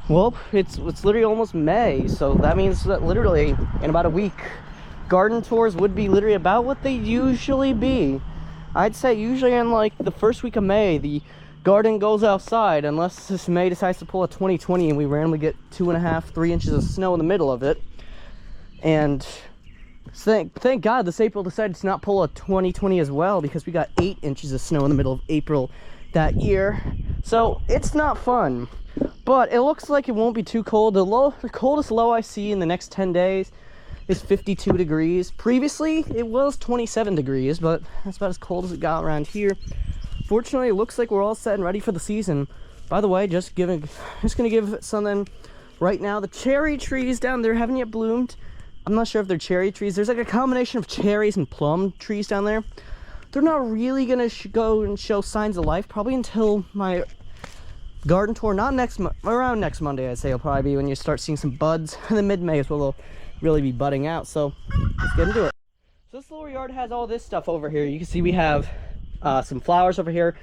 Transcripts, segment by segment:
Well, it's literally almost May, so that means that literally in about a week, garden tours would be literally about what they usually be. I'd say usually in like the first week of May, the garden goes outside, unless this May decides to pull a 2020 and we randomly get 2.5, 3 inches of snow in the middle of it. And thank God this April decided to not pull a 2020 as well, because we got 8 inches of snow in the middle of April that year. So it's not fun, but it looks like it won't be too cold. The coldest low I see in the next 10 days is 52 degrees. Previously it was 27 degrees, but that's about as cold as it got around here. Fortunately, it looks like we're all set and ready for the season. By the way, just gonna give something right now. The cherry trees down there haven't yet bloomed. I'm not sure if they're cherry trees. There's like a combination of cherries and plum trees down there. They're not really gonna go and show signs of life probably until my garden tour, not around next Monday. I'd say it'll probably be when you start seeing some buds, and then mid-May is where they'll really be budding out. So let's get into it. So this little yard has all this stuff over here. You can see we have some flowers over here.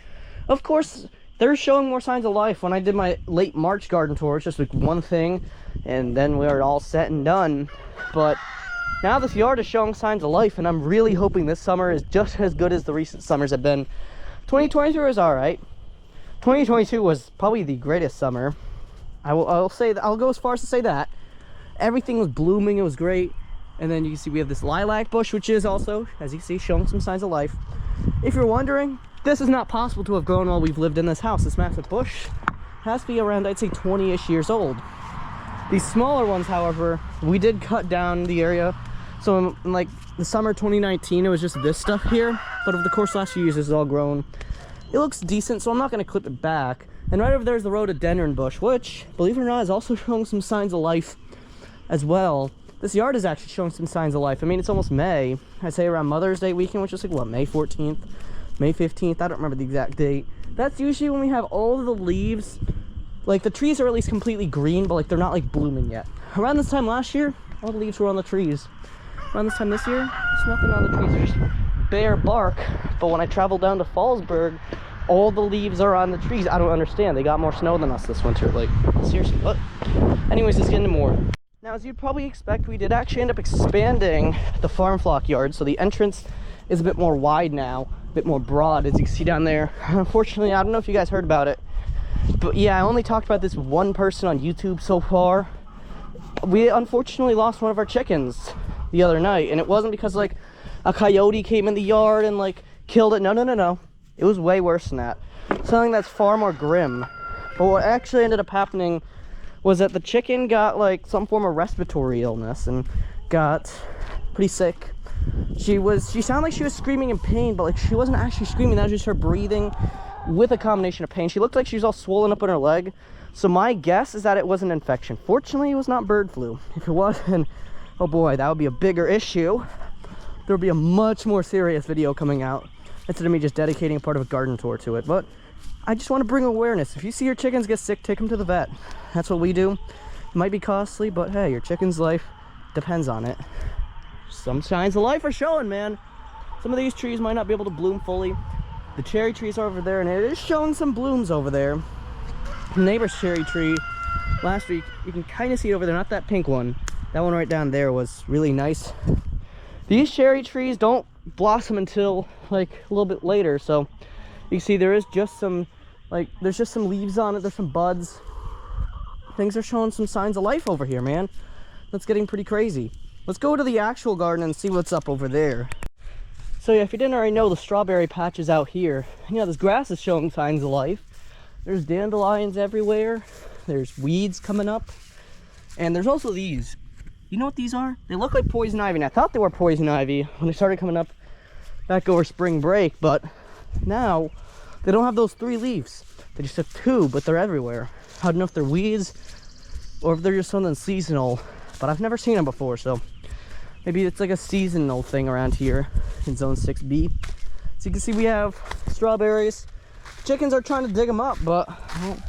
Of course, they're showing more signs of life. When I did my late March garden tour, it's just like one thing, and then we are all set and done. But now this yard is showing signs of life, and I'm really hoping this summer is just as good as the recent summers have been. 2023 was all right. 2022 was probably the greatest summer. I'll say that. I'll go as far as to say that everything was blooming. It was great. And then you can see we have this lilac bush, which is also, as you see, showing some signs of life. If you're wondering, this is not possible to have grown while we've lived in this house. This massive bush has to be around, I'd say, 20-ish years old. These smaller ones, however, we did cut down the area. So in like the summer 2019, it was just this stuff here. But over the course of the last few years, this has all grown. It looks decent, so I'm not going to clip it back. And right over there is the rhododendron bush, which, believe it or not, is also showing some signs of life as well. This yard is actually showing some signs of life. I mean, it's almost May. I'd say around Mother's Day weekend, which is like, what, May 14th? May 15th? I don't remember the exact date. That's usually when we have all of the leaves. Like, the trees are at least completely green, but, like, they're not, like, blooming yet. Around this time last year, all the leaves were on the trees. Around this time this year, there's nothing on the trees. There's just bare bark. But when I traveled down to Fallsburg, all the leaves are on the trees. I don't understand. They got more snow than us this winter. Like, seriously. But anyways, let's get into more. Now, as you'd probably expect, we did actually end up expanding the farm flock yard. So the entrance is a bit more wide now, a bit more broad, as you can see down there. Unfortunately, I don't know if you guys heard about it, but yeah, I only talked about this one person on YouTube so far. We unfortunately lost one of our chickens the other night, and it wasn't because like a coyote came in the yard and like killed it. No. It was way worse than that. Something that's far more grim. But what actually ended up happening was that the chicken got like some form of respiratory illness and got pretty sick. She sounded like she was screaming in pain, but like she wasn't actually screaming. That was just her breathing with a combination of pain. She looked like she was all swollen up on her leg. So my guess is that it was an infection. Fortunately, it was not bird flu. If it was, then oh boy, that would be a bigger issue. There would be a much more serious video coming out instead of me just dedicating a part of a garden tour to it. But I just want to bring awareness. If you see your chickens get sick, take them to the vet. That's what we do. It might be costly, but hey, your chicken's life depends on it. Some signs of life are showing, man. Some of these trees might not be able to bloom fully. The cherry trees are over there, and it is showing some blooms over there. The neighbor's cherry tree last week, you can kind of see it over there, not that pink one. That one right down there was really nice. These cherry trees don't blossom until like a little bit later, so you can see there is just some, like, there's just some leaves on it, there's some buds. Things are showing some signs of life over here, man. That's getting pretty crazy. Let's go to the actual garden and see what's up over there. So yeah, if you didn't already know, the strawberry patch is out here. You know, this grass is showing signs of life. There's dandelions everywhere. There's weeds coming up. And there's also these. You know what these are? They look like poison ivy. And I thought they were poison ivy when they started coming up back over spring break, but now they don't have those 3 leaves. They just have 2, but they're everywhere. I don't know if they're weeds or if they're just something seasonal, but I've never seen them before, so maybe it's like a seasonal thing around here in zone 6B. So you can see we have strawberries. Chickens are trying to dig them up, but I'm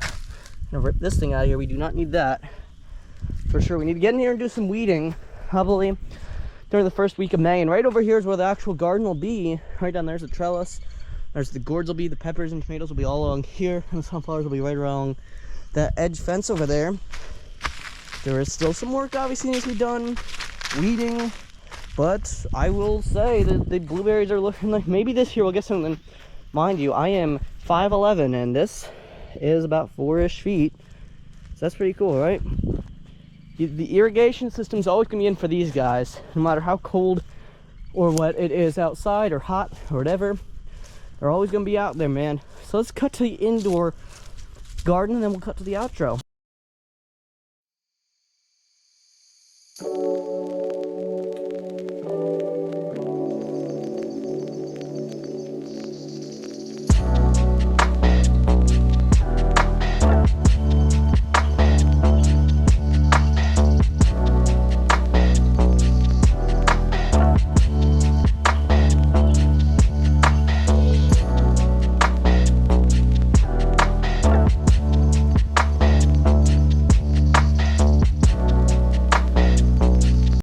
gonna rip this thing out of here. We do not need that for sure. We need to get in here and do some weeding, probably during the first week of May. And right over here is where the actual garden will be. Right down there's the trellis. There's the gourds will be, the peppers and tomatoes will be all along here, and the sunflowers will be right along that edge fence over there. There is still some work obviously needs to be done, weeding, but I will say that the blueberries are looking like maybe this year we'll get something. Mind you, I am 5'11", and this is about 4-ish feet, so that's pretty cool, right? The irrigation system's always gonna be in for these guys, no matter how cold or wet it is outside, or hot, or whatever. They're always gonna be out there, man. So let's cut to the indoor garden, and then we'll cut to the outro.